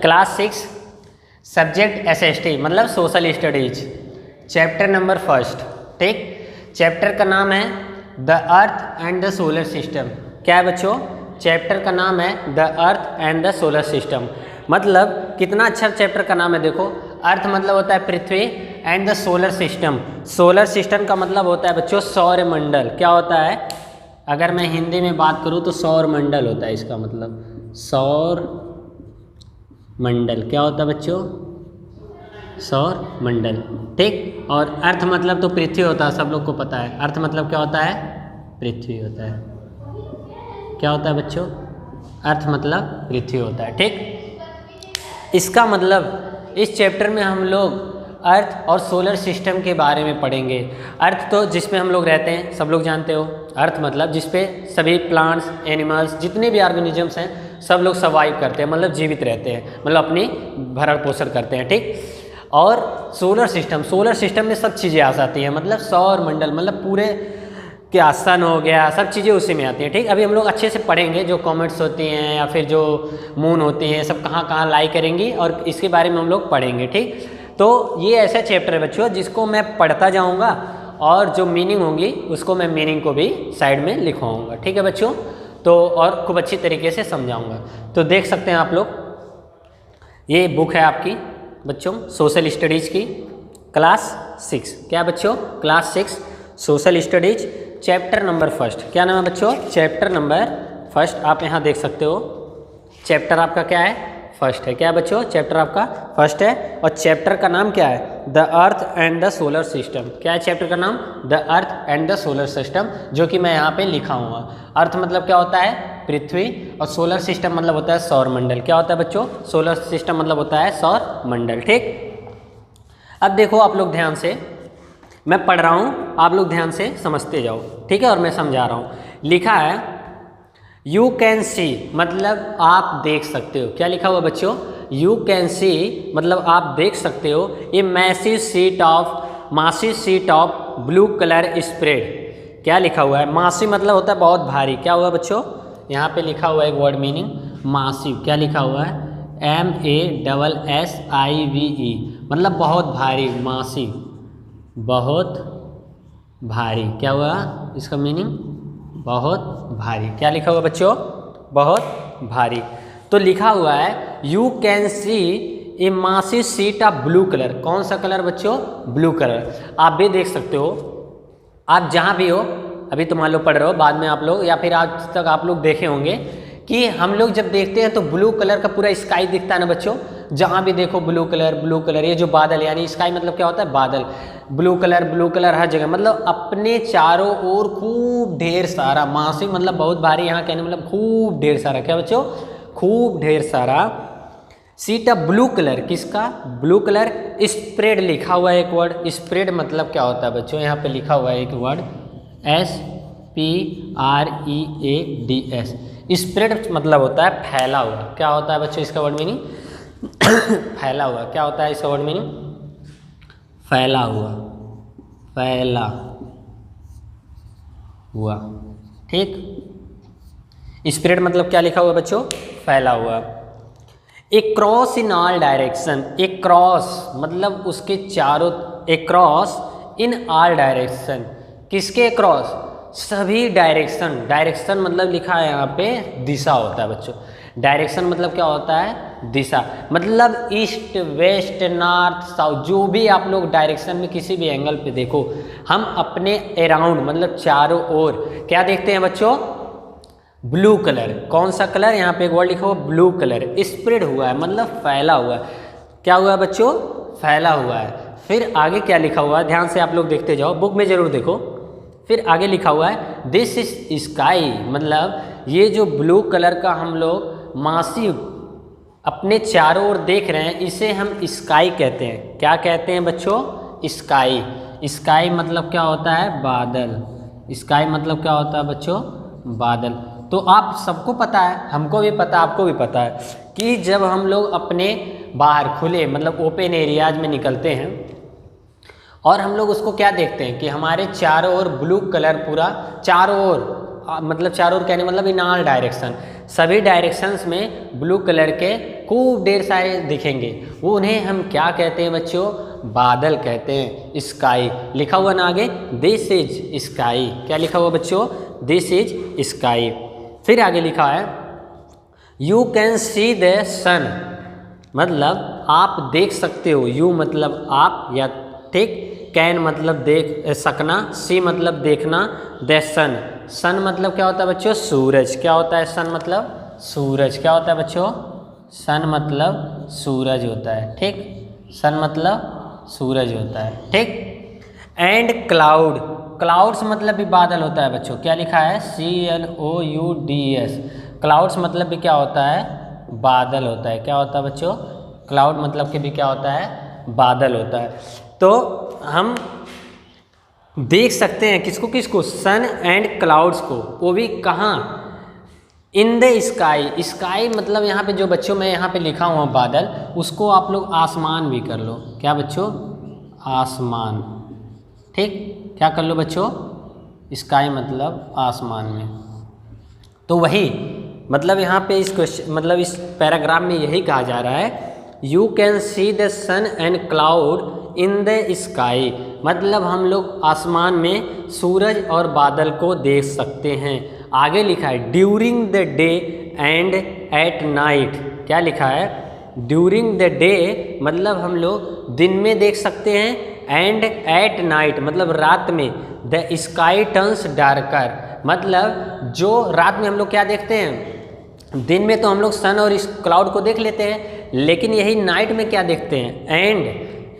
Class 6 subject SST मतलब social studies, chapter number 1। ठीक, chapter का नाम है the earth and the solar system. क्या है बच्चों? चैप्टर का नाम है the earth and the solar system. मतलब कितना अच्छा चैप्टर का नाम है। देखो, अर्थ मतलब होता है पृथ्वी and the solar system, solar system का मतलब होता है बच्चों सौर मंडल। क्या होता है? अगर मैं हिंदी में बात करूँ तो सौर मंडल होता है इसका मतलब, सौर मंडल। क्या होता है बच्चों? सौर मंडल। ठीक, और अर्थ मतलब तो पृथ्वी होता है, सब लोग को पता है। अर्थ मतलब क्या होता है? पृथ्वी होता है। क्या होता है बच्चों? अर्थ मतलब पृथ्वी होता है। ठीक, इसका मतलब इस चैप्टर में हम लोग अर्थ और सोलर सिस्टम के बारे में पढ़ेंगे। अर्थ तो जिसमें हम लोग रहते हैं, सब लोग जानते हो। अर्थ मतलब जिसपे सभी प्लांट्स, एनिमल्स, जितने भी ऑर्गेनिजम्स हैं सब लोग सर्वाइव करते हैं, मतलब जीवित रहते हैं, मतलब अपनी भरण पोषण करते हैं। ठीक, और सोलर सिस्टम, सोलर सिस्टम में सब चीज़ें आ जाती हैं, मतलब सौर मंडल मतलब पूरे क्या, सन हो गया, सब चीज़ें उसी में आती हैं। ठीक, अभी हम लोग अच्छे से पढ़ेंगे जो कॉमेट्स होती हैं या फिर जो मून होती हैं, सब कहाँ कहाँ लाई करेंगी और इसके बारे में हम लोग पढ़ेंगे। ठीक, तो ये ऐसा चैप्टर है बच्चों जिसको मैं पढ़ता जाऊँगा और जो मीनिंग होंगी उसको मैं मीनिंग को भी साइड में लिखवाऊँगा। ठीक है बच्चों, तो और खूब अच्छी तरीके से समझाऊँगा। तो देख सकते हैं आप लोग, ये बुक है आपकी बच्चों सोशल स्टडीज़ की, क्लास 6। क्या बच्चों? Class 6 social studies, chapter number 1। क्या नाम है बच्चों? Chapter number 1। आप यहाँ देख सकते हो चैप्टर आपका क्या है? 1 है। क्या बच्चों? चैप्टर आपका 1 है और चैप्टर का नाम क्या है? The earth and the solar system. क्या है चैप्टर का नाम? The earth and the solar system, जो कि मैं यहाँ पे लिखा हुआ। अर्थ मतलब क्या होता है? पृथ्वी, और सोलर सिस्टम मतलब होता है सौर मंडल। क्या होता है बच्चों? सोलर सिस्टम मतलब होता है सौर मंडल। ठीक, अब देखो आप लोग ध्यान से, मैं पढ़ रहा हूँ, आप लोग ध्यान से समझते जाओ। ठीक है, और मैं समझा रहा हूँ। लिखा है यू कैन सी मतलब आप देख सकते हो। क्या लिखा हुआ बच्चों? यू कैन सी मतलब आप देख सकते हो a massive sheet of blue colour spread. क्या लिखा हुआ है? मासिव मतलब होता है बहुत भारी। क्या हुआ बच्चों? यहाँ पे लिखा हुआ है एक वर्ड मीनिंग, मासिव। क्या लिखा हुआ है? MASSIVE मतलब बहुत भारी, मासिव, बहुत भारी। क्या हुआ इसका मीनिंग? बहुत भारी। क्या लिखा हुआ बच्चों? बहुत भारी। तो लिखा हुआ है you can C A massive sheet of blue colour. कौन सा कलर बच्चों? Blue colour. आप भी देख सकते हो, आप जहाँ भी हो, अभी तो मान लो पढ़ रहे हो, बाद में आप लोग या फिर आज तक आप लोग देखे होंगे कि हम लोग जब देखते हैं तो ब्लू कलर का पूरा स्काई दिखता है ना बच्चों। जहाँ भी देखो ब्लू कलर ब्लू कलर, ये जो बादल, यानी स्काई मतलब क्या होता है? बादल। ब्लू कलर हर जगह, मतलब अपने चारों ओर खूब ढेर सारा, मासिव मतलब बहुत भारी, यहाँ कहने मतलब खूब ढेर सारा। क्या बच्चों? खूब ढेर सारा शीट ऑफ ब्लू कलर। किसका? ब्लू कलर स्प्रेड लिखा हुआ है एक वर्ड। स्प्रेड मतलब क्या होता है बच्चों? यहाँ पे लिखा हुआ है एक वर्ड SPREADS। स्प्रेड मतलब होता है फैला हुआ। क्या होता है बच्चों इसका वर्ड मीनिंग? फैला हुआ। क्या होता है इसका वर्ड मीनिंग? फैला हुआ, फैला हुआ। ठीक, स्प्रेड मतलब क्या लिखा हुआ बच्चों? फैला हुआ। A cross in all direction. A cross मतलब उसके चारों, a cross in all direction. किसके क्रॉस? सभी डायरेक्शन। डायरेक्शन मतलब लिखा है यहाँ पे दिशा होता है बच्चों। डायरेक्शन मतलब क्या होता है? दिशा। मतलब ईस्ट, वेस्ट, नॉर्थ, साउथ, जो भी आप लोग डायरेक्शन में किसी भी एंगल पे देखो, हम अपने अराउंड मतलब चारों ओर क्या देखते हैं बच्चों? Blue colour. कौन सा कलर? यहाँ पे एक वर्ड लिखा हुआ ब्लू कलर। स्प्रेड हुआ है मतलब फैला हुआ है। क्या हुआ बच्चों? फैला हुआ है। फिर आगे क्या लिखा हुआ है? ध्यान से आप लोग देखते जाओ, बुक में जरूर देखो। फिर आगे लिखा हुआ है दिस इज स्काई, मतलब ये जो ब्लू कलर का हम लोग मासिव अपने चारों ओर देख रहे हैं, इसे हम स्काई कहते हैं। क्या कहते हैं बच्चों? स्काई। स्काई मतलब क्या होता है? बादल। स्काई मतलब क्या होता है बच्चों? बादल। तो आप सबको पता है, हमको भी पता, आपको भी पता है कि जब हम लोग अपने बाहर खुले मतलब ओपन एरियाज में निकलते हैं और हम लोग उसको क्या देखते हैं कि हमारे चारों ओर ब्लू कलर पूरा चारों ओर मतलब चारों ओर कहने मतलब इन ऑल डायरेक्शन, सभी डायरेक्शंस में ब्लू कलर के खूब ढेर सारे दिखेंगे, वो उन्हें हम क्या कहते हैं बच्चों? बादल कहते हैं। स्काई लिखा हुआ ना आगे, दिस इज स्काई। क्या लिखा हुआ बच्चों? This is sky. फिर आगे लिखा है यू कैन सी द सन, मतलब आप देख सकते हो। यू मतलब आप या ठीक, कैन मतलब देख सकना, सी मतलब देखना, द सन, सन मतलब क्या होता है बच्चों? सूरज। क्या होता है सन मतलब? सूरज। क्या होता है बच्चों? सन मतलब सूरज होता है, ठीक, सन मतलब सूरज होता है, ठीक। एंड क्लाउड, क्लाउड्स मतलब भी बादल होता है बच्चों। क्या लिखा है? CLOUDS, क्लाउड्स मतलब भी क्या होता है? बादल होता है। क्या होता है बच्चों? क्लाउड मतलब के भी क्या होता है? बादल होता है। तो हम देख सकते हैं किसको किसको? सन एंड क्लाउड्स को, वो भी कहाँ? इन द स्काई। स्काई मतलब यहाँ पे जो बच्चों मैं यहाँ पे लिखा हुआ बादल, उसको आप लोग आसमान भी कर लो। क्या बच्चों? आसमान, ठीक, क्या कर लो बच्चों? स्काई मतलब आसमान में। तो वही मतलब यहाँ पे इस क्वेश्चन मतलब इस पैराग्राफ में यही कहा जा रहा है, you can see the sun and cloud in the sky, मतलब हम लोग आसमान में सूरज और बादल को देख सकते हैं। आगे लिखा है during the day and at night. क्या लिखा है? ड्यूरिंग द डे मतलब हम लोग दिन में देख सकते हैं, एंड एट नाइट मतलब रात में, द स्काई टर्न्स डार्कर मतलब जो रात में हम लोग क्या देखते हैं? दिन में तो हम लोग सन और इस क्लाउड को देख लेते हैं, लेकिन यही नाइट में क्या देखते हैं? And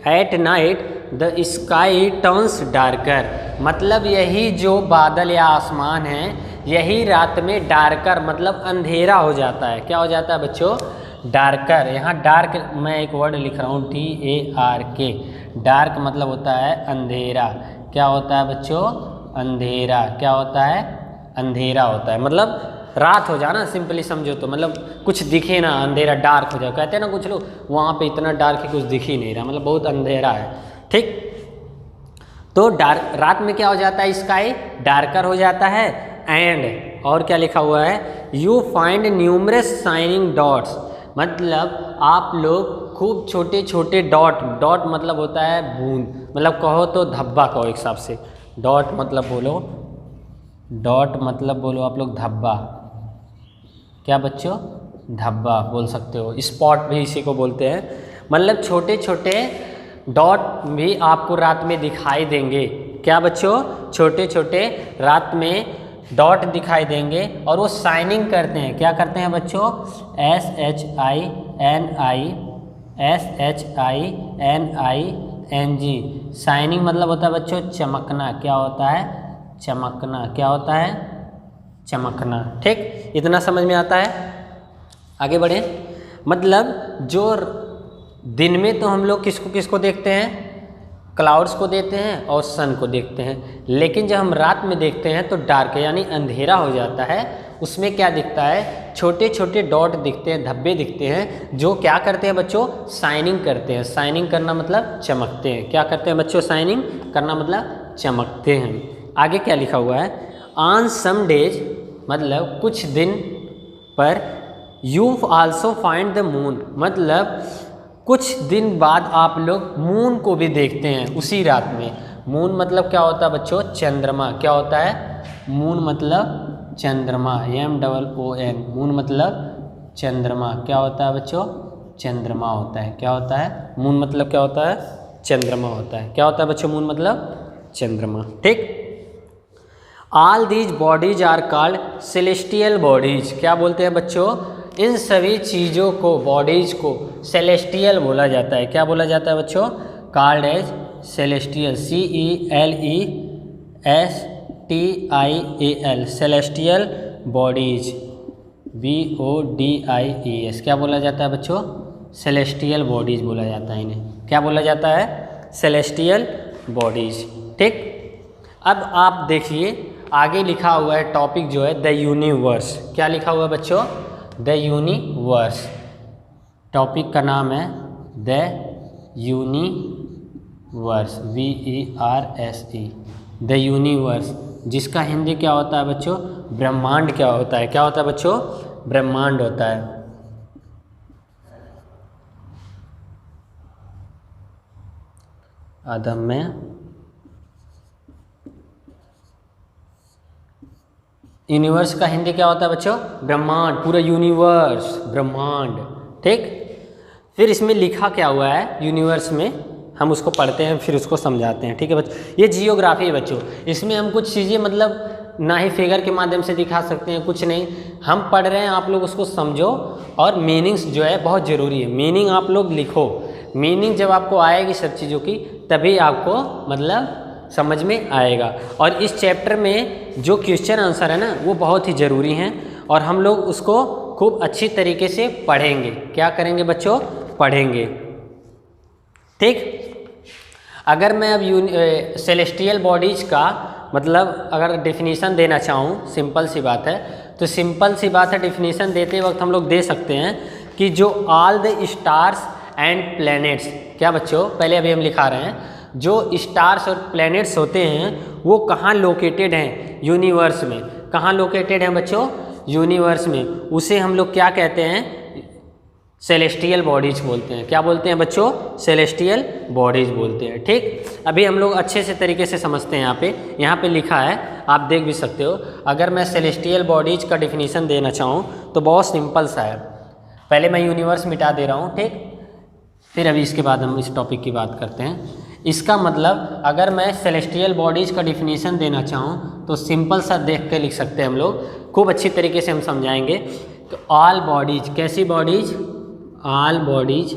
at night the sky turns darker मतलब यही जो बादल या आसमान है, यही रात में डार्कर मतलब अंधेरा हो जाता है। क्या हो जाता है बच्चों? डार्कर। यहाँ डार्क मैं एक वर्ड लिख रहा हूँ DARK, डार्क मतलब होता है अंधेरा। क्या होता है बच्चों? अंधेरा। क्या होता है? अंधेरा होता है, मतलब रात हो जाना, सिंपली समझो तो, मतलब कुछ दिखे ना, अंधेरा डार्क हो जाए। कहते हैं ना कुछ लोग वहाँ पे इतना डार्क है कुछ दिख ही नहीं रहा, मतलब बहुत अंधेरा है, ठीक। तो डार्क रात में क्या हो जाता है? स्काई डार्कर हो जाता है। एंड और क्या लिखा हुआ है? You find numerous shining dots मतलब आप लोग खूब छोटे छोटे डॉट, डॉट मतलब होता है बूंद, मतलब कहो तो धब्बा कहो एक हिसाब से। डॉट मतलब बोलो, डॉट मतलब बोलो आप लोग धब्बा। क्या बच्चों? धब्बा बोल सकते हो, स्पॉट भी इसी को बोलते हैं, मतलब छोटे छोटे डॉट भी आपको रात में दिखाई देंगे। क्या बच्चों? छोटे छोटे रात में डॉट दिखाई देंगे और वो शाइनिंग करते हैं। क्या करते हैं बच्चों? SHINING, शाइनिंग मतलब होता है बच्चों चमकना। क्या होता है? चमकना। क्या होता है? चमकना, ठीक। इतना समझ में आता है? आगे बढ़े। मतलब जो दिन में तो हम लोग किसको किसको देखते हैं? क्लाउड्स को देखते हैं और सन को देखते हैं, लेकिन जब हम रात में देखते हैं तो डार्क यानी अंधेरा हो जाता है। उसमें क्या दिखता है? छोटे छोटे डॉट दिखते हैं, धब्बे दिखते हैं, जो क्या करते हैं बच्चों? शाइनिंग करते हैं। शाइनिंग करना मतलब चमकते हैं। क्या करते हैं बच्चों? शाइनिंग करना मतलब चमकते हैं। आगे क्या लिखा हुआ है? ऑन सम डेज मतलब कुछ दिन पर, you also find the moon मतलब कुछ दिन बाद आप लोग मून को भी देखते हैं उसी रात में। मून मतलब क्या होता है बच्चों? चंद्रमा। क्या होता है? मून मतलब चंद्रमा, MOON, मून मतलब चंद्रमा। क्या होता है बच्चों? चंद्रमा होता है। क्या होता है? मून मतलब क्या होता है? चंद्रमा होता है। क्या होता है बच्चों? मून मतलब चंद्रमा, ठीक। All these bodies are called celestial bodies. क्या बोलते हैं बच्चों? इन सभी चीज़ों को, बॉडीज को सेलेस्टियल बोला जाता है। क्या बोला जाता है बच्चों? Called as celestial, CELESTIAL, celestial bodies, BODIES। क्या बोला जाता है बच्चों? सेलेस्टियल बॉडीज बोला जाता है इन्हें। क्या बोला जाता है? सेलेस्टियल बॉडीज, ठीक। अब आप देखिए आगे लिखा हुआ है टॉपिक जो है द यूनिवर्स। क्या लिखा हुआ है बच्चों? The universe. टॉपिक का नाम है the universe, VERSE, the universe, जिसका हिंदी क्या होता है बच्चों? ब्रह्मांड क्या होता है? क्या होता है बच्चों? ब्रह्मांड होता है। आदम में यूनिवर्स का हिंदी क्या होता है बच्चों? ब्रह्मांड, पूरा यूनिवर्स, ब्रह्मांड। ठीक, फिर इसमें लिखा क्या हुआ है यूनिवर्स में, हम उसको पढ़ते हैं फिर उसको समझाते हैं। ठीक है बच्चों, ये जियोग्राफी है बच्चों। इसमें हम कुछ चीज़ें मतलब ना ही फिगर के माध्यम से दिखा सकते हैं, कुछ नहीं, हम पढ़ रहे हैं, आप लोग उसको समझो। और मीनिंग्स जो है बहुत ज़रूरी है, मीनिंग आप लोग लिखो। मीनिंग जब आपको आएगी सब चीज़ों की तभी आपको मतलब समझ में आएगा। और इस चैप्टर में जो क्वेश्चन आंसर है ना वो बहुत ही ज़रूरी हैं और हम लोग उसको खूब अच्छी तरीके से पढ़ेंगे। क्या करेंगे बच्चों? पढ़ेंगे। ठीक, अगर मैं अब सेलेस्टियल बॉडीज़ का मतलब अगर डेफिनीशन देना चाहूँ, सिंपल सी बात है, तो सिंपल सी बात है, डेफिनीशन देते वक्त हम लोग दे सकते हैं कि जो all the stars and planets, क्या बच्चों पहले अभी हम लिखा रहे हैं, जो स्टार्स और प्लैनेट्स होते हैं वो कहाँ लोकेटेड हैं? यूनिवर्स में। कहाँ लोकेटेड हैं बच्चों? यूनिवर्स में। उसे हम लोग क्या कहते हैं? सेलेस्टियल बॉडीज बोलते हैं। क्या बोलते हैं बच्चों? सेलेस्टियल बॉडीज बोलते हैं। ठीक, अभी हम लोग अच्छे से तरीके से समझते हैं। यहाँ पे लिखा है, आप देख भी सकते हो। अगर मैं सेलेस्टियल बॉडीज का डिफिनीशन देना चाहूँ तो बहुत सिंपल सा है। पहले मैं यूनिवर्स मिटा दे रहा हूँ, ठीक, फिर अभी इसके बाद हम इस टॉपिक की बात करते हैं। इसका मतलब अगर मैं सेलेस्टियल बॉडीज़ का डिफिनीशन देना चाहूँ तो सिंपल सा देख के लिख सकते हैं हम लोग, खूब अच्छी तरीके से हम समझाएंगे। तो ऑल बॉडीज, कैसी bodies? All bodies,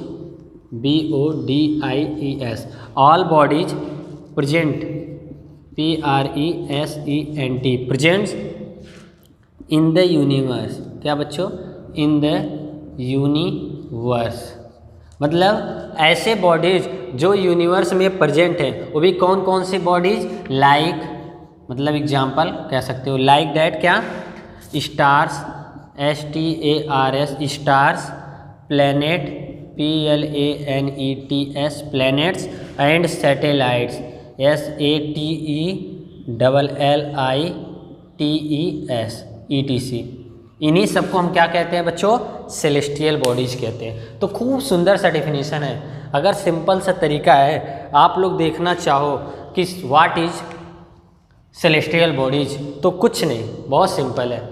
BODIES, all bodies present, PRESENT, presents in the universe. क्या बच्चों? इन द यूनिवर्स, मतलब ऐसे बॉडीज जो यूनिवर्स में प्रेजेंट है। वो भी कौन कौन सी बॉडीज? लाइक, मतलब एग्जांपल कह सकते हो, लाइक दैट क्या? Stars, STARS, stars, planet, PLANETS, planets, and satellites, SATELLITES, ETC। इन्हीं सबको हम क्या कहते हैं बच्चों? सेलेस्टियल बॉडीज कहते हैं। तो खूब सुंदर सा डेफिनेशन है। अगर सिंपल सा तरीका है, आप लोग देखना चाहो कि व्हाट इज सेलेस्टियल बॉडीज, तो कुछ नहीं, बहुत सिंपल है।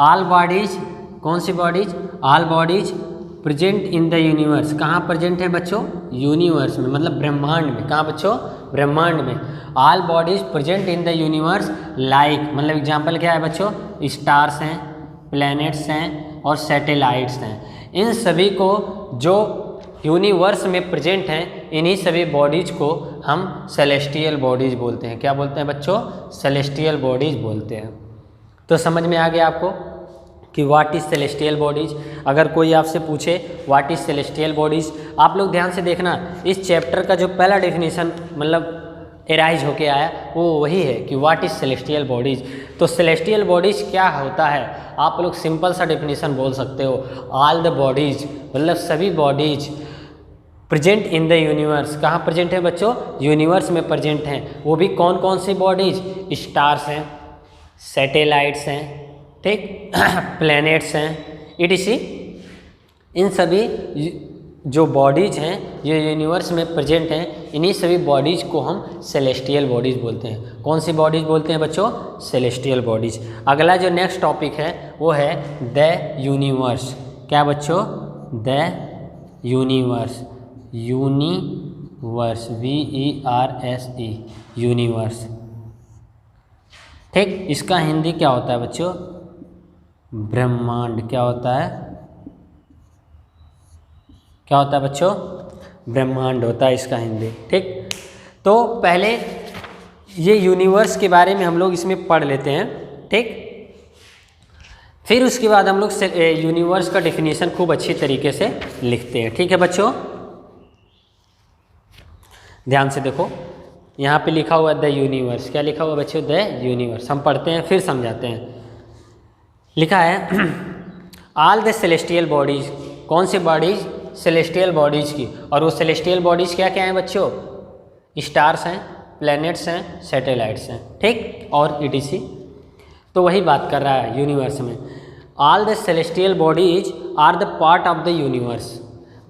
ऑल बॉडीज, कौन सी bodies? All bodies present in the universe. कहाँ प्रेजेंट है बच्चों? यूनिवर्स में, मतलब ब्रह्मांड में। कहाँ बच्चों? ब्रह्मांड में। All bodies present in the universe like, मतलब एग्जाम्पल क्या है बच्चों? स्टार्स हैं, प्लैनेट्स हैं और सैटेलाइट्स हैं। इन सभी को जो यूनिवर्स में प्रेजेंट हैं, इन्हीं सभी बॉडीज़ को हम सेलेस्टियल बॉडीज़ बोलते हैं। क्या बोलते हैं बच्चों? सेलेस्टियल बॉडीज़ बोलते हैं। तो समझ में आ गया आपको कि व्हाट इज़ सेलेस्टियल बॉडीज़। अगर कोई आपसे पूछे व्हाट इज़ सेलेस्टियल बॉडीज़, आप लोग ध्यान से देखना, इस चैप्टर का जो पहला डेफिनेशन मतलब एराइज होके आया वो वही है कि व्हाट इज़ सेलेस्टियल बॉडीज़। तो सेलेस्टियल बॉडीज़ क्या होता है? आप लोग सिंपल सा डेफिनेशन बोल सकते हो, ऑल द बॉडीज़, मतलब सभी bodies present in the universe. कहाँ प्रेजेंट है बच्चों? यूनिवर्स में प्रेजेंट हैं। वो भी कौन कौन सी बॉडीज़? स्टार्स हैं, सैटेलाइट्स हैं, ठीक, प्लैनेट्स हैं, ETC। इन सभी जो बॉडीज़ हैं ये यूनिवर्स में प्रेजेंट हैं, इन्हीं सभी बॉडीज़ को हम सेलेस्टियल बॉडीज़ बोलते हैं। कौन सी बॉडीज़ बोलते हैं बच्चों? Celestial bodies. अगला जो नेक्स्ट टॉपिक है वो है द यूनिवर्स। क्या बच्चों? The universe, universe, VERSE, universe. ठीक, इसका हिंदी क्या होता है बच्चों? ब्रह्मांड। क्या होता है? क्या होता है बच्चों? ब्रह्मांड होता है इसका हिंदी। ठीक, तो पहले ये यूनिवर्स के बारे में हम लोग इसमें पढ़ लेते हैं। ठीक, फिर उसके बाद हम लोग यूनिवर्स का डेफिनेशन खूब अच्छी तरीके से लिखते हैं। ठीक है बच्चों, ध्यान से देखो, यहाँ पे लिखा हुआ है द यूनिवर्स। क्या लिखा हुआ बच्चों? The universe. हम पढ़ते हैं फिर समझाते हैं। लिखा है ऑल द सेलेस्टियल बॉडीज़। कौन सी बॉडीज़? सेलेस्टियल बॉडीज़ की। और वो सेलेस्टियल बॉडीज़ क्या क्या हैं बच्चों? स्टार्स हैं, प्लैनेट्स हैं, सैटेलाइट्स हैं, ठीक, और ETC। तो वही बात कर रहा है यूनिवर्स में। All the celestial bodies are the part of the universe.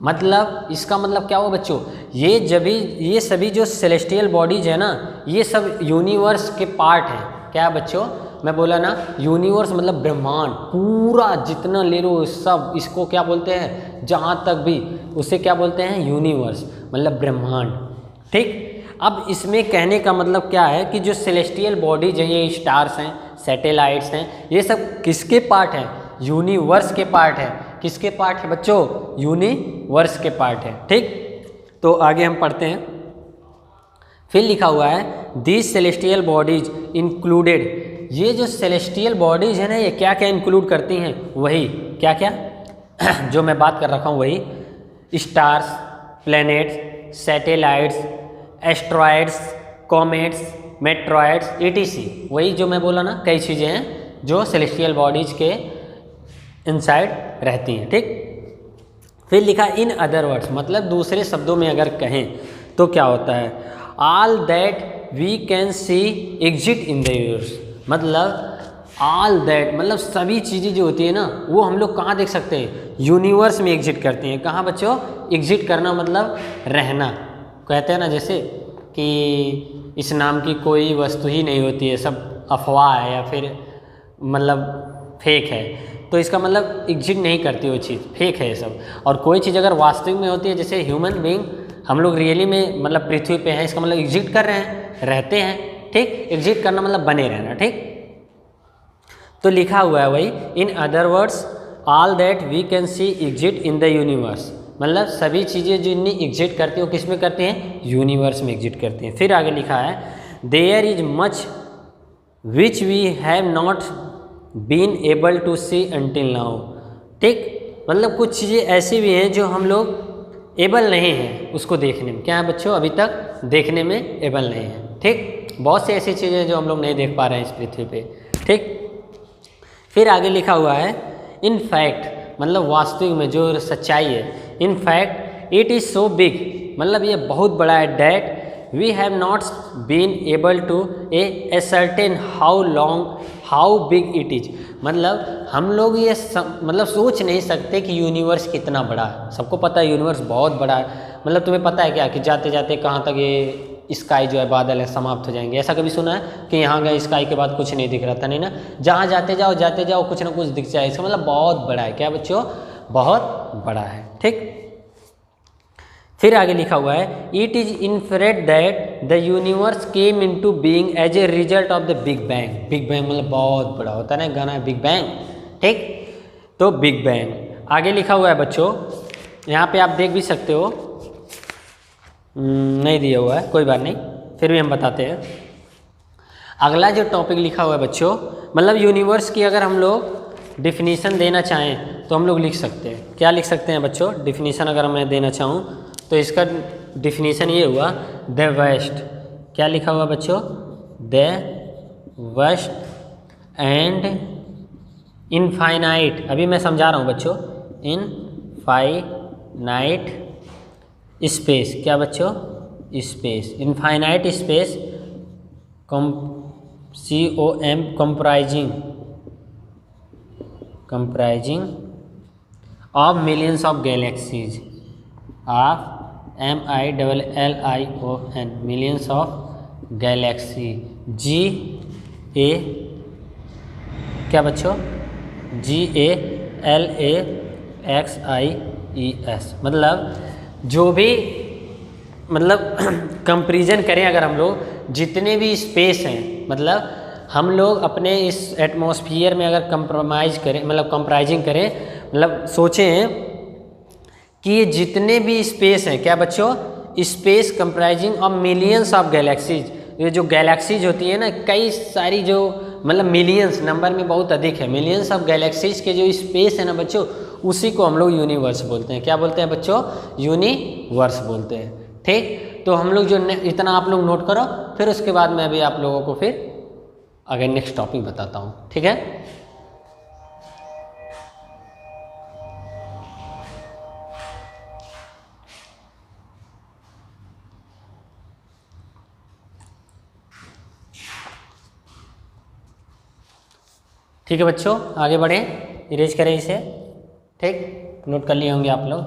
मतलब इसका मतलब क्या हुआ बच्चों, ये सभी जो सेलेस्टियल बॉडीज है ना, ये सब यूनिवर्स के पार्ट हैं। क्या बच्चों, मैं बोला ना यूनिवर्स मतलब ब्रह्मांड, पूरा जितना ले लो सब, इसको क्या बोलते हैं, जहाँ तक भी उसे क्या बोलते हैं, यूनिवर्स मतलब ब्रह्मांड। ठीक, अब इसमें कहने का मतलब क्या है कि जो सेलेस्टियल बॉडीज हैं, ये स्टार्स हैं, सैटेलाइट्स हैं, ये सब किसके पार्ट हैं, यूनिवर्स के पार्ट है। किसके पार्ट है बच्चों, यूनिवर्स के पार्ट है। ठीक, तो आगे हम पढ़ते हैं। फिर लिखा हुआ है दीज सेलेस्टियल बॉडीज इंक्लूडेड। ये जो सेलेस्टियल बॉडीज है ना, ये क्या क्या इंक्लूड करती हैं, वही क्या क्या जो मैं बात कर रखा हूँ वही, stars, planets, satellites, asteroids, comets, meteoroids, ETC। वही जो मैं बोला ना, कई चीज़ें हैं जो सेलेस्टियल बॉडीज के इनसाइड रहती हैं। ठीक, फिर लिखा इन अदर वर्ड्स, मतलब दूसरे शब्दों में अगर कहें तो क्या होता है, all that we can see exist in the universe. मतलब ऑल दैट मतलब सभी चीज़ें जो होती है ना, वो हम लोग कहाँ देख सकते हैं, यूनिवर्स में एग्जिट करती हैं। कहाँ बच्चों, एग्जिट करना मतलब रहना। कहते हैं ना जैसे कि इस नाम की कोई वस्तु ही नहीं होती है, सब अफवाह है या फिर मतलब फेक है, तो इसका मतलब एग्जिट नहीं करती वो चीज़, फेक है ये सब। और कोई चीज़ अगर वास्तविक में होती है, जैसे ह्यूमन बीइंग हम लोग रियली में मतलब पृथ्वी पे हैं, इसका मतलब एग्जिट कर रहे हैं, रहते हैं। ठीक, एग्जिट करना मतलब बने रहना। ठीक, तो लिखा हुआ है वही in other words all that we can see exist in the universe. मतलब सभी चीज़ें जो इन्हें एग्जिट करती हैं वो किस में करती हैं, यूनिवर्स में एग्जिट करती हैं। फिर आगे लिखा है there is much which we have not been able to see until now. ठीक, मतलब कुछ चीज़ें ऐसी भी हैं जो हम लोग एबल नहीं हैं उसको देखने में। क्या है बच्चों, अभी तक देखने में एबल नहीं है। ठीक, बहुत सी ऐसी चीज़ें जो हम लोग नहीं देख पा रहे हैं इस पृथ्वी पे। ठीक, फिर आगे लिखा हुआ है इन फैक्ट, मतलब वास्तविक में जो सच्चाई है, in fact it is so big, मतलब ये बहुत बड़ा है, that we have not been able to ascertain how long how big it is. मतलब हम लोग ये मतलब सोच नहीं सकते कि यूनिवर्स कितना बड़ा है। सबको पता है यूनिवर्स बहुत बड़ा है, मतलब तुम्हें पता है क्या कि जाते जाते कहाँ तक ये स्काई जो है, बादल है, समाप्त हो जाएंगे। ऐसा कभी सुना है कि यहाँ गए स्काई के बाद कुछ नहीं दिख रहा था, नहीं ना, जहाँ जाते जाओ कुछ ना कुछ दिख जाए। इसका मतलब बहुत बड़ा है। क्या बच्चों, बहुत बड़ा है। ठीक, फिर आगे लिखा हुआ है it is inferred that the universe came into being as a result of the big bang. Big bang मतलब बहुत बड़ा होता है ना, गाना है बिग बैंग। ठीक, तो बिग बैंग आगे लिखा हुआ है बच्चों, यहाँ पे आप देख भी सकते हो, नहीं दिया हुआ है, कोई बात नहीं, फिर भी हम बताते हैं। अगला जो टॉपिक लिखा हुआ है बच्चों, मतलब यूनिवर्स की अगर हम लोग डिफिनीसन देना चाहें तो हम लोग लिख सकते हैं। क्या लिख सकते हैं बच्चों, डिफिनीसन अगर मैं देना चाहूँ तो इसका डिफिनीसन ये हुआ द वेस्ट। क्या लिखा हुआ बच्चों, द वेस्ट एंड इनफाइनाइट। अभी मैं समझा रहा हूँ बच्चों, इनफाइनाइट स्पेस। क्या बच्चों, space, infinite space, COM comprising of millions of galaxies, of MILLION millions of Galaxy, GA क्या बच्चों, GALAXIES। मतलब जो भी मतलब कंपैरिजन करें अगर हम लोग जितने भी स्पेस हैं, मतलब हम लोग अपने इस एटमॉस्फेयर में अगर कंप्रोमाइज़ करें, मतलब कंप्राइजिंग करें, मतलब सोचें कि ये जितने भी स्पेस हैं, क्या बच्चों, space comprising of millions of galaxies. ये जो गैलेक्सीज होती है ना, कई सारी जो मतलब मिलियंस नंबर में बहुत अधिक है, मिलियंस ऑफ गैलेक्सीज के जो स्पेस है ना बच्चों, उसी को हम लोग यूनिवर्स बोलते हैं। क्या बोलते हैं बच्चों, यूनिवर्स बोलते हैं। ठीक, तो हम लोग जो इतना आप लोग नोट करो, फिर उसके बाद मैं अभी आप लोगों को फिर अगर नेक्स्ट टॉपिक बताता हूँ। ठीक है, ठीक है बच्चों, आगे बढ़ें, इरेज करें इसे। ठीक, नोट कर लिए होंगे आप लोग,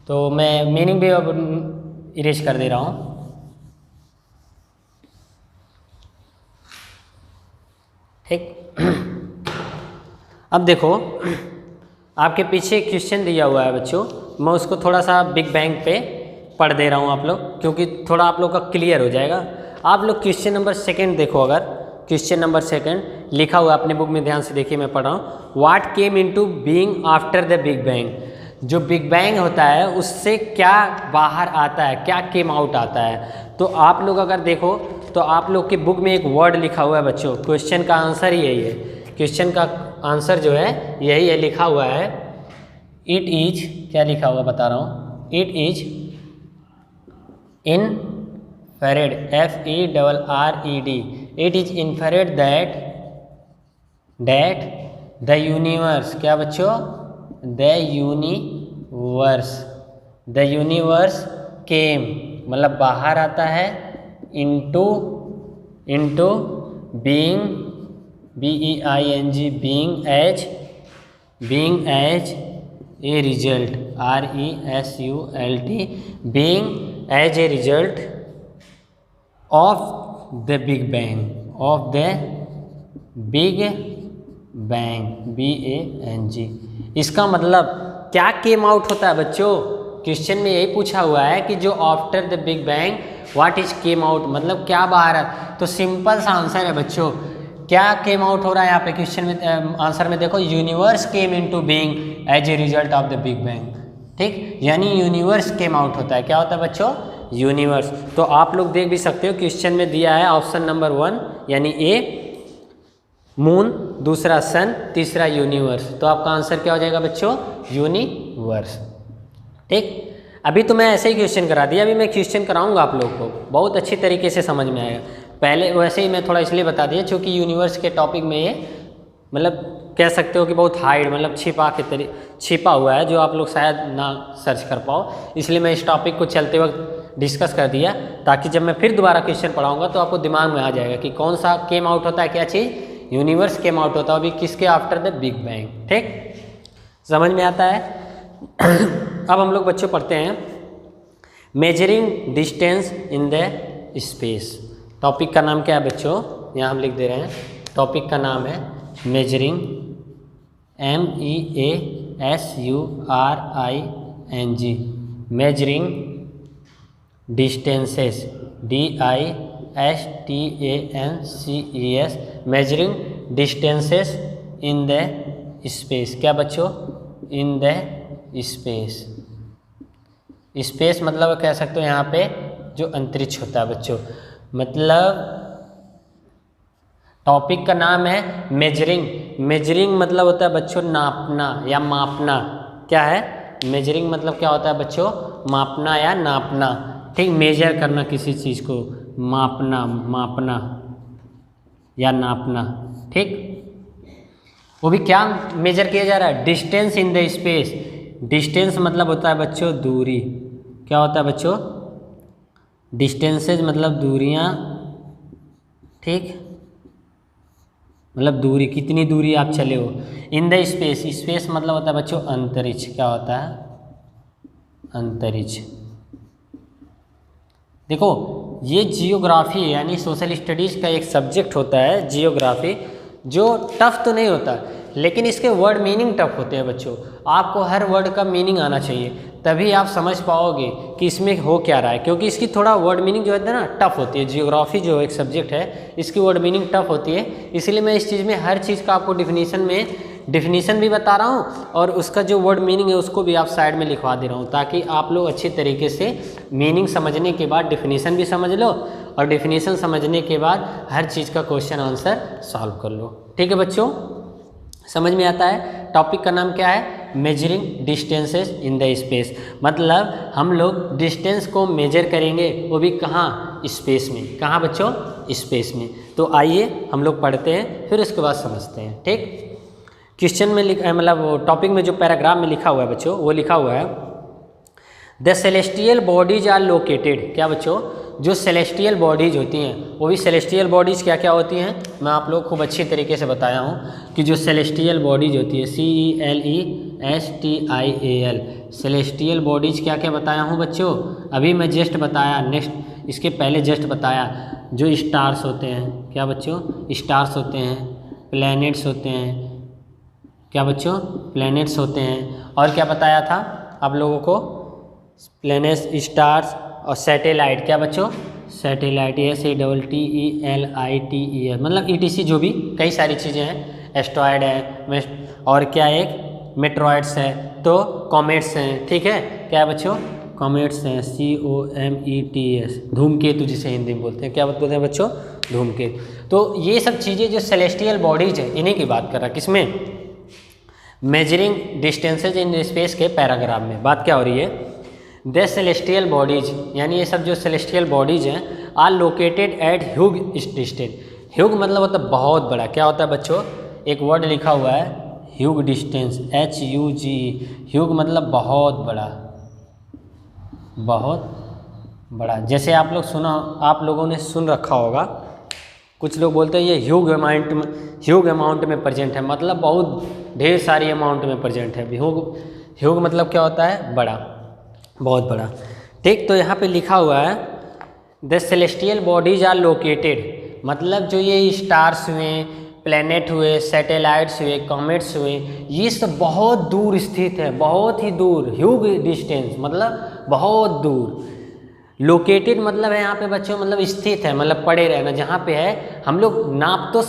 तो मैं मीनिंग भी अब इरेज कर दे रहा हूँ। ठीक, अब देखो आपके पीछे क्वेश्चन दिया हुआ है बच्चों, मैं उसको थोड़ा सा बिग बैंग पे पढ़ दे रहा हूँ आप लोग, क्योंकि थोड़ा आप लोग का क्लियर हो जाएगा। आप लोग क्वेश्चन नंबर 2 देखो, अगर क्वेश्चन नंबर 2 लिखा हुआ अपने बुक में, ध्यान से देखिए, मैं पढ़ रहा हूँ। What came into being after the big bang. जो बिग बैंग होता है उससे क्या बाहर आता है, क्या केम आउट आता है। तो आप लोग अगर देखो तो आप लोग की बुक में एक वर्ड लिखा हुआ है बच्चों, क्वेश्चन का आंसर ही यही है, क्वेश्चन का आंसर जो है यही है, लिखा हुआ है इट इज, क्या लिखा हुआ बता रहा हूँ, it is inferred, FERRED, it is inferred that the universe, क्या बच्चों, द यूनिवर्स केम, मतलब बाहर आता है, into being, BEING, being as a result, RESULT, being as a result of the big bang, BANG। इसका मतलब क्या केम आउट होता है बच्चों, क्वेश्चन में यही पूछा हुआ है कि जो after the big bang what is came out, मतलब क्या बाहर है। तो सिंपल सा आंसर है बच्चों, क्या केम आउट हो रहा है यहाँ पे क्वेश्चन में, आंसर में देखो, universe came into being as a result of the big bang. ठीक, यानी यूनिवर्स केम आउट होता है, क्या होता है बच्चों, यूनिवर्स। तो आप लोग देख भी सकते हो क्वेश्चन में दिया है ऑप्शन नंबर 1 यानी ए मून, दूसरा सन, तीसरा यूनिवर्स। तो आपका आंसर क्या हो जाएगा बच्चों, यूनिवर्स। ठीक, अभी तो मैं ऐसे ही क्वेश्चन करा दिया, अभी मैं क्वेश्चन कराऊंगा आप लोगों को, बहुत अच्छी तरीके से समझ में आएगा। पहले वैसे ही मैं थोड़ा इसलिए बता दिया क्योंकि यूनिवर्स के टॉपिक में ये मतलब कह सकते हो कि बहुत हाइड, मतलब छिपा हुआ है, जो आप लोग शायद ना सर्च कर पाओ, इसलिए मैं इस टॉपिक को चलते वक्त डिस्कस कर दिया, ताकि जब मैं फिर दोबारा क्वेश्चन पढ़ाऊँगा तो आपको दिमाग में आ जाएगा कि कौन सा केम आउट होता है, क्या चीज़, यूनिवर्स केम आउट होता है, अभी किसके, आफ्टर द बिग बैंग। ठीक, समझ में आता है। अब हम लोग बच्चों पढ़ते हैं measuring distance in the space. Topic का नाम क्या है बच्चों, यहाँ हम लिख दे रहे हैं, टॉपिक का नाम है measuring, MEASURING, measuring distances, DISTANCES, measuring distances in the space. क्या बच्चों, इन द स्पेस। स्पेस मतलब कह सकते हो यहाँ पे जो अंतरिक्ष होता है बच्चों, मतलब टॉपिक का नाम है मेजरिंग। मेजरिंग मतलब होता है बच्चों नापना या मापना। क्या है, मेजरिंग मतलब क्या होता है बच्चों, मापना या नापना। ठीक, मेजर करना किसी चीज़ को, मापना या नापना। ठीक, वो भी क्या मेजर किया जा रहा है, distance in the space. Distance मतलब होता है बच्चों दूरी। क्या होता है बच्चों, डिस्टेंसेज मतलब दूरियां। ठीक, मतलब दूरी, कितनी दूरी आप चले हो। इन द स्पेस, स्पेस मतलब होता है बच्चों अंतरिक्ष। क्या होता है, अंतरिक्ष। देखो ये जियोग्राफी यानी सोशल स्टडीज़ का एक सब्जेक्ट होता है जियोग्राफी, जो टफ तो नहीं होता लेकिन इसके वर्ड मीनिंग टफ होते हैं बच्चों। आपको हर वर्ड का मीनिंग आना चाहिए, तभी आप समझ पाओगे कि इसमें हो क्या रहा है, क्योंकि इसकी थोड़ा वर्ड मीनिंग जो है ना टफ होती है। जियोग्राफी जो एक सब्जेक्ट है इसकी वर्ड मीनिंग टफ होती है, इसलिए मैं इस चीज़ में हर चीज़ का आपको डिफिनीशन भी बता रहा हूँ और उसका जो वर्ड मीनिंग है उसको भी आप साइड में लिखवा दे रहा हूँ, ताकि आप लोग अच्छी तरीके से मीनिंग समझने के बाद डिफिनीशन भी समझ लो और डिफिनीशन समझने के बाद हर चीज़ का क्वेश्चन आंसर सॉल्व कर लो। ठीक है बच्चों, समझ में आता है। टॉपिक का नाम क्या है, measuring distances in the space. मतलब हम लोग डिस्टेंस को मेजर करेंगे, वो भी कहाँ, स्पेस में। कहाँ बच्चों, स्पेस में। तो आइए हम लोग पढ़ते हैं, फिर उसके बाद समझते हैं। ठीक, क्वेश्चन में मतलब टॉपिक में जो पैराग्राफ में लिखा हुआ है बच्चों, वो लिखा हुआ है the celestial bodies are located, क्या बच्चों, जो सेलेस्टियल बॉडीज होती हैं, वो भी सेलेस्टियल बॉडीज़ क्या क्या होती हैं, मैं आप लोग खूब अच्छी तरीके से बताया हूँ कि जो सेलेस्टियल बॉडीज होती है, CELESTIAL, सेलेस्टियल बॉडीज क्या क्या बताया हूँ बच्चों, अभी मैं जस्ट बताया, नेक्स्ट इसके पहले जस्ट बताया, जो स्टार्स होते हैं, क्या बच्चों, स्टार्स होते हैं, प्लैनेट्स होते हैं, क्या बच्चों, प्लैनेट्स होते हैं, और क्या बताया था आप लोगों को, प्लैनेट्स, स्टार्स और सैटेलाइट, क्या बच्चों, सैटेलाइट, SATTELITES, मतलब ETC, जो भी कई सारी चीज़ें हैं, एस्ट्रॉयड है, और क्या एक मेट्रॉइड्स है, तो कॉमेट्स हैं, ठीक है, क्या बच्चों, कॉमेट्स हैं, COMETS, धूमकेतु जिसे हिंदी में बोलते हैं, क्या बोलते हैं बच्चों, धूमकेतु। तो ये सब चीज़ें जो सेलेस्टियल बॉडीज हैं, इन्हीं की बात कर रहा है, किसमें, मेजरिंग डिस्टेंसेज इन स्पेस के पैराग्राफ में बात क्या हो रही है। द सेलेस्टियल बॉडीज, यानी ये सब जो सेलेस्टियल बॉडीज हैं, are located at huge distance, huge मतलब होता है बहुत बड़ा, क्या होता है बच्चों, एक वर्ड लिखा हुआ है ह्यूग डिस्टेंस, HUG, ह्यूग मतलब बहुत बड़ा, बहुत बड़ा, जैसे आप लोगों ने सुन रखा होगा, कुछ लोग बोलते हैं ये ह्यूग अमाउंट में प्रेजेंट है, मतलब बहुत ढेर सारी अमाउंट में प्रेजेंट है। ह्यूग मतलब क्या होता है, बड़ा, बहुत बड़ा, ठीक। तो यहाँ पे लिखा हुआ है the celestial bodies are located, मतलब जो ये स्टार्स हुए, प्लैनेट हुए, सैटेलाइट्स हुए, कॉमेट्स हुए, ये सब बहुत दूर स्थित है, बहुत ही दूर, ह्यूग डिस्टेंस मतलब बहुत दूर, लोकेटेड मतलब है यहाँ पे बच्चों, मतलब स्थित है, मतलब पड़े रहना, जहाँ पे है हम लोग नाप तो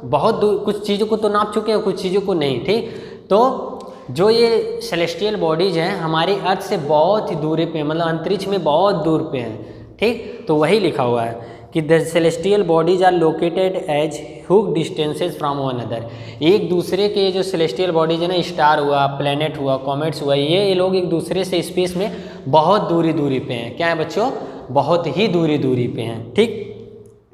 बहुत दूर, कुछ चीज़ों को तो नाप चुके हैं, कुछ चीज़ों को नहीं, ठीक। तो जो ये सेलेस्टियल बॉडीज हैं हमारी अर्थ से बहुत ही दूरी पे, मतलब अंतरिक्ष में बहुत दूर पे हैं, ठीक। तो वही लिखा हुआ है कि the celestial bodies are located as huge distances from one other, एक दूसरे के जो सेलेस्टियल बॉडीज है ना, स्टार हुआ, प्लैनेट हुआ, कॉमेट्स हुआ, ये लोग एक दूसरे से स्पेस में बहुत दूरी पे हैं, क्या है बच्चों, बहुत ही दूरी पे हैं, ठीक।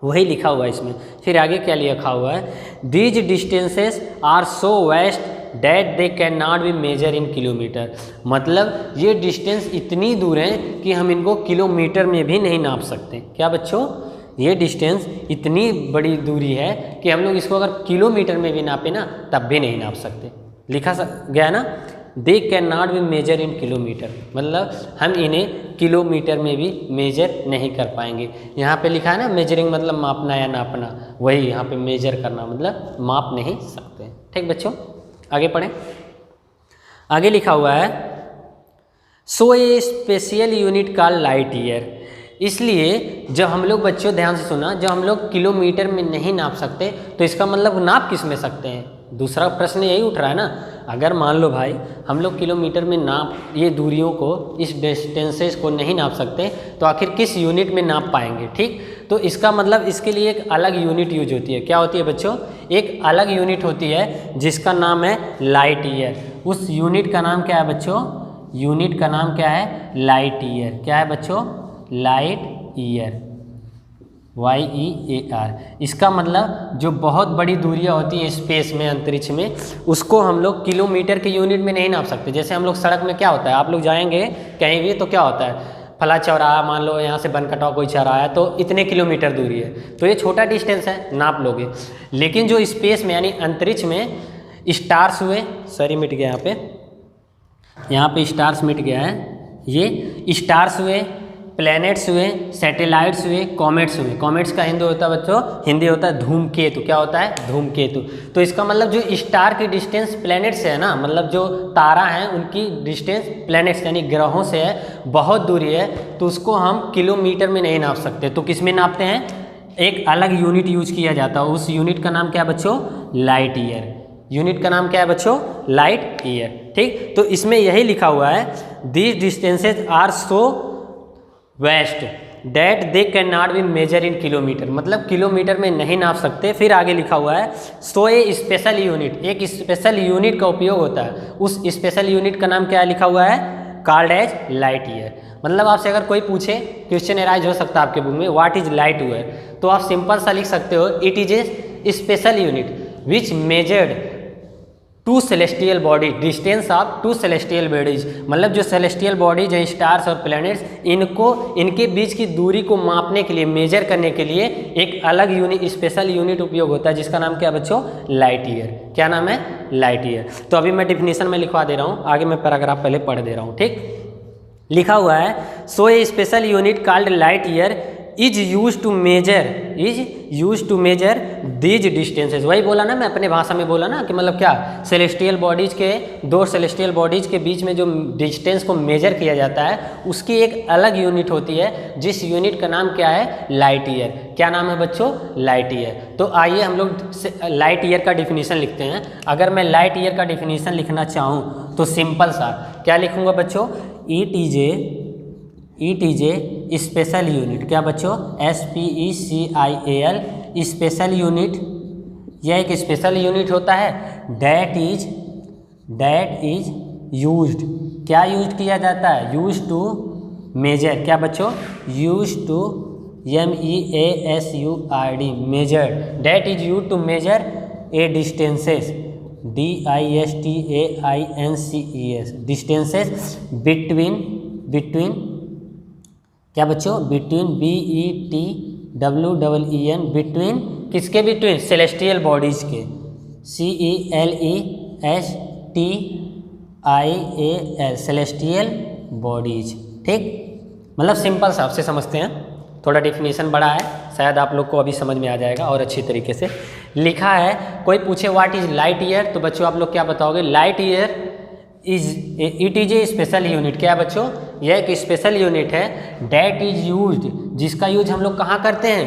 वही लिखा हुआ है इसमें। फिर आगे क्या लिखा हुआ है, these distances are so vast that they can not be measure in kilometre, मतलब ये डिस्टेंस इतनी दूर है कि हम इनको किलोमीटर में भी नहीं नाप सकते, क्या बच्चों, ये डिस्टेंस इतनी बड़ी दूरी है कि हम लोग इसको अगर किलोमीटर में भी नापे ना तब भी नहीं नाप सकते, लिखा गया ना, they can not be measure in kilometre, मतलब हम इन्हें किलोमीटर में भी मेजर नहीं कर पाएंगे। यहाँ पे लिखा है ना मेजरिंग मतलब मापना या नापना, वही यहाँ पे मेजर करना मतलब माप नहीं सकते, ठीक बच्चों। आगे पढ़ें, आगे लिखा हुआ है so a special unit called light year, इसलिए जब हम लोग बच्चों ध्यान से सुना, जब हम लोग किलोमीटर में नहीं नाप सकते तो इसका मतलब नाप किस में सकते हैं, दूसरा प्रश्न यही उठ रहा है ना, अगर मान लो भाई हम लोग किलोमीटर में नाप ये दूरियों को, इस डिस्टेंसेस को नहीं नाप सकते तो आखिर किस यूनिट में नाप पाएंगे, ठीक। तो इसका मतलब इसके लिए एक अलग यूनिट यूज होती है, क्या होती है बच्चों, एक अलग यूनिट होती है जिसका नाम है लाइट ईयर। उस यूनिट का नाम क्या है बच्चों, यूनिट का नाम क्या है, लाइट ईयर, क्या है बच्चों, लाइट ईयर, YEAR। इसका मतलब जो बहुत बड़ी दूरियां होती हैं स्पेस में, अंतरिक्ष में, उसको हम लोग किलोमीटर के यूनिट में नहीं नाप सकते। जैसे हम लोग सड़क में क्या होता है, आप लोग जाएंगे कहीं भी तो क्या होता है, फला चौराहा, मान लो यहाँ से बनकटवा कोई चौराहा है तो इतने किलोमीटर दूरी है, तो ये छोटा डिस्टेंस है, नाप लोगे। लेकिन जो स्पेस में यानी अंतरिक्ष में स्टार्स हुए, सॉरी मिट गया यहाँ पे स्टार्स मिट गया है, ये स्टार्स हुए, प्लैनेट्स हुए, सैटेलाइट्स हुए, कॉमेट्स हुए। कॉमेट्स का हिंदी होता है बच्चों, हिंदी होता है धूमकेतु, क्या होता है, धूमकेतु। तो इसका मतलब जो स्टार की डिस्टेंस प्लैनेट से है ना, मतलब जो तारा हैं उनकी डिस्टेंस प्लैनेट्स यानी ग्रहों से है, बहुत दूरी है, तो उसको हम किलोमीटर में नहीं नाप सकते, तो किस में नापते हैं, एक अलग यूनिट यूज किया जाता है, उस यूनिट का नाम क्या है बच्चों, लाइट ईयर। यूनिट का नाम क्या है बच्चों, लाइट ईयर, ठीक। तो इसमें यही लिखा हुआ है, these distances are so vast that they can not be measure in kilometre, मतलब किलोमीटर में नहीं नाप सकते। फिर आगे लिखा हुआ है सो ए स्पेशल यूनिट, एक स्पेशल यूनिट का उपयोग होता है, उस स्पेशल यूनिट का नाम क्या लिखा हुआ है, कॉल्ड एज लाइट ईयर। मतलब आपसे अगर कोई पूछे, क्वेश्चन एराइज हो सकता है आपके बुक में, व्हाट इज लाइट ईयर, तो आप सिंपल सा लिख सकते हो, it is a special unit which measured to celestial body, distance of two celestial bodies, मतलब जो सेलेस्टियल बॉडीज हैं स्टार्स और प्लैनेट्स, इनके बीच की दूरी को मापने के लिए, मेजर करने के लिए एक अलग यूनिट, स्पेशल यूनिट उपयोग होता है जिसका नाम क्या बच्चों, लाइट ईयर। क्या नाम है, लाइट ईयर। तो अभी मैं डिफिनीशन में लिखवा दे रहा हूँ, आगे मैं पैराग्राफ पहले पढ़ दे रहा हूँ, ठीक। लिखा हुआ है, so a special unit called light year is use to measure these distances. वही बोला ना, मैं अपने भाषा में बोला ना कि मतलब क्या, सेलेस्टियल बॉडीज के, दो सेलेस्टियल बॉडीज के बीच में जो डिस्टेंस को मेजर किया जाता है उसकी एक अलग यूनिट होती है, जिस यूनिट का नाम क्या है, लाइट ईयर। क्या नाम है बच्चों, लाइट ईयर। तो आइए हम लोग लाइट ईयर का डिफिनीशन लिखते हैं। अगर मैं लाइट ईयर का डिफिनीशन लिखना चाहूँ तो सिंपल सा क्या लिखूँगा बच्चों, it is a special unit. क्या बच्चों, SPECIAL, स्पेशल यूनिट। यह एक स्पेशल यूनिट होता है दैट इज यूज्ड। क्या यूज किया जाता है, यूज टू मेजर। क्या बच्चों, used to MEASURD, measure. That is use to measure a distances, DISTAINCES, distances between क्या बच्चों, बिटवीन BETWEEN, बिटवीन किसके, बिटवीन सेलेस्टियल बॉडीज के, CELESTIAL, सेलेस्टियल बॉडीज, ठीक। मतलब सिंपल सा आपसे समझते हैं, थोड़ा डिफिनीशन बड़ा है, शायद आप लोग को अभी समझ में आ जाएगा और अच्छी तरीके से लिखा है। कोई पूछे व्हाट इज लाइट ईयर, तो बच्चों आप लोग क्या बताओगे, light year it is a special unit. क्या है बच्चों, यह एक स्पेशल यूनिट है डैट इज यूज्ड, जिसका यूज हम लोग कहाँ करते हैं,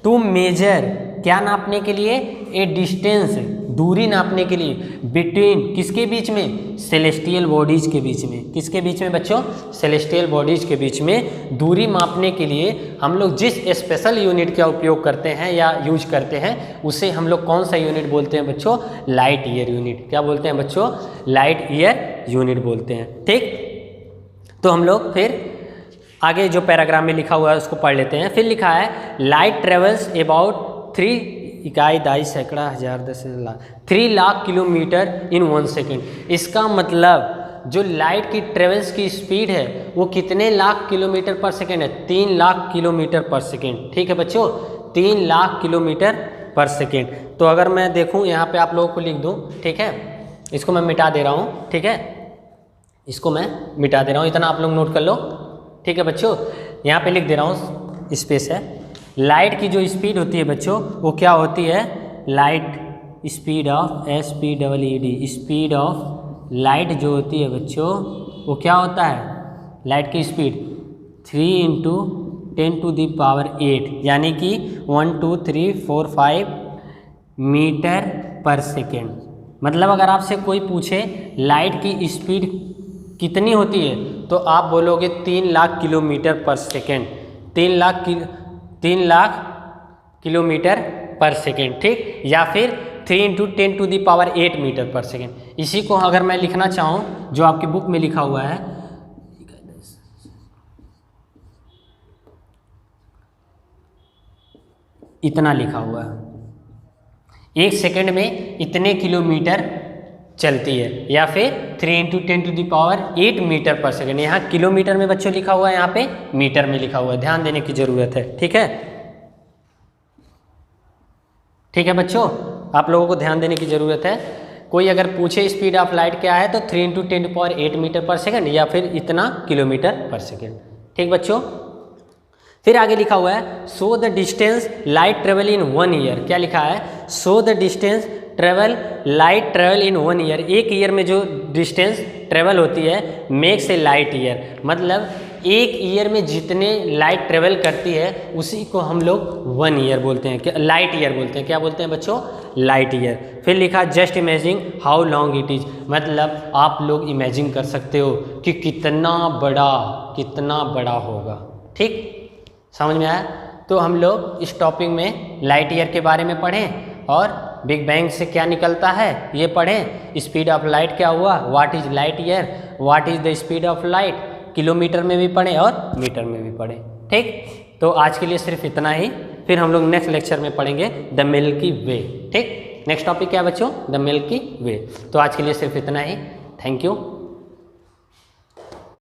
टू मेजर, क्या नापने के लिए, ए डिस्टेंस, दूरी नापने के लिए, बिटवीन किसके बीच में, सेलेस्टियल बॉडीज के बीच में। किसके बीच में बच्चों, सेलेस्टियल बॉडीज के बीच में दूरी मापने के लिए हम लोग जिस स्पेशल यूनिट का उपयोग करते हैं या यूज करते हैं उसे हम लोग कौन सा यूनिट बोलते हैं बच्चों, लाइट ईयर यूनिट। क्या बोलते हैं बच्चों, लाइट ईयर यूनिट बोलते हैं, ठीक। तो हम लोग फिर आगे जो पैराग्राफ में लिखा हुआ है उसको पढ़ लेते हैं। फिर लिखा है, लाइट ट्रेवल्स अबाउट 3 इकाई 2 सैकड़ा 1000 10 लाख 3 लाख किलोमीटर इन 1 सेकेंड। इसका मतलब जो लाइट की ट्रेवल्स की स्पीड है वो कितने लाख किलोमीटर पर सेकेंड है, 3 लाख किलोमीटर पर सेकेंड, ठीक है बच्चों, 3 लाख किलोमीटर पर सेकेंड। तो अगर मैं देखूं यहाँ पे आप लोगों को लिख दूं, ठीक है, इसको मैं मिटा दे रहा हूँ, ठीक है, इसको मैं मिटा दे रहा हूँ, इतना आप लोग नोट कर लो, ठीक है बच्चों। यहाँ पे लिख दे रहा हूँ, स्पेस है। लाइट की जो स्पीड होती है बच्चों वो क्या होती है, light speed of SPEED, speed of light जो होती है बच्चों वो क्या होता है, लाइट की स्पीड 3 × 10⁸, यानी कि 1 2 3 4 5 मीटर पर सेकेंड। मतलब अगर आपसे कोई पूछे लाइट की स्पीड कितनी होती है तो आप बोलोगे 3 लाख किलोमीटर पर सेकेंड, 3 लाख किलोमीटर पर सेकेंड, ठीक, या फिर 3 × 10⁸ मीटर पर सेकेंड। इसी को अगर मैं लिखना चाहूँ जो आपकी बुक में लिखा हुआ है, इतना लिखा हुआ है, 1 सेकेंड में इतने किलोमीटर चलती है, या फिर 3 × 10⁸ मीटर पर सेकेंड। यहाँ किलोमीटर में बच्चों लिखा हुआ है, यहाँ पे मीटर में लिखा हुआ है, ध्यान देने की जरूरत है, ठीक है, ठीक है बच्चों, आप लोगों को ध्यान देने की जरूरत है। कोई अगर पूछे स्पीड ऑफ लाइट क्या है तो 3 × 10⁸ मीटर पर सेकेंड या फिर इतना किलोमीटर पर सेकेंड, ठीक बच्चों। फिर आगे लिखा हुआ है, so the distance light travel in 1 year. क्या लिखा है, so the distance light travel in 1 year, 1 year में जो डिस्टेंस ट्रेवल होती है मेक्स ए लाइट ईयर, मतलब 1 ईयर में जितने लाइट ट्रेवल करती है उसी को हम लोग 1 ईयर बोलते हैं, क्या लाइट ईयर बोलते हैं। क्या बोलते हैं बच्चों, लाइट ईयर। फिर लिखा, just imagine how long it is, मतलब आप लोग इमेजिन कर सकते हो कि कितना बड़ा होगा, ठीक, समझ में आया। तो हम लोग इस टॉपिक में लाइट ईयर के बारे में पढ़ें और बिग बैंग से क्या निकलता है ये पढ़ें, स्पीड ऑफ लाइट क्या हुआ, what is light year, what is the speed of light, kilometre में भी पढ़ें और मीटर में भी पढ़ें, ठीक। तो आज के लिए सिर्फ इतना ही, फिर हम लोग नेक्स्ट लेक्चर में पढ़ेंगे द मिल्की वे, ठीक। नेक्स्ट टॉपिक क्या बच्चों, द मिल्की वे। तो आज के लिए सिर्फ इतना ही। Thank you.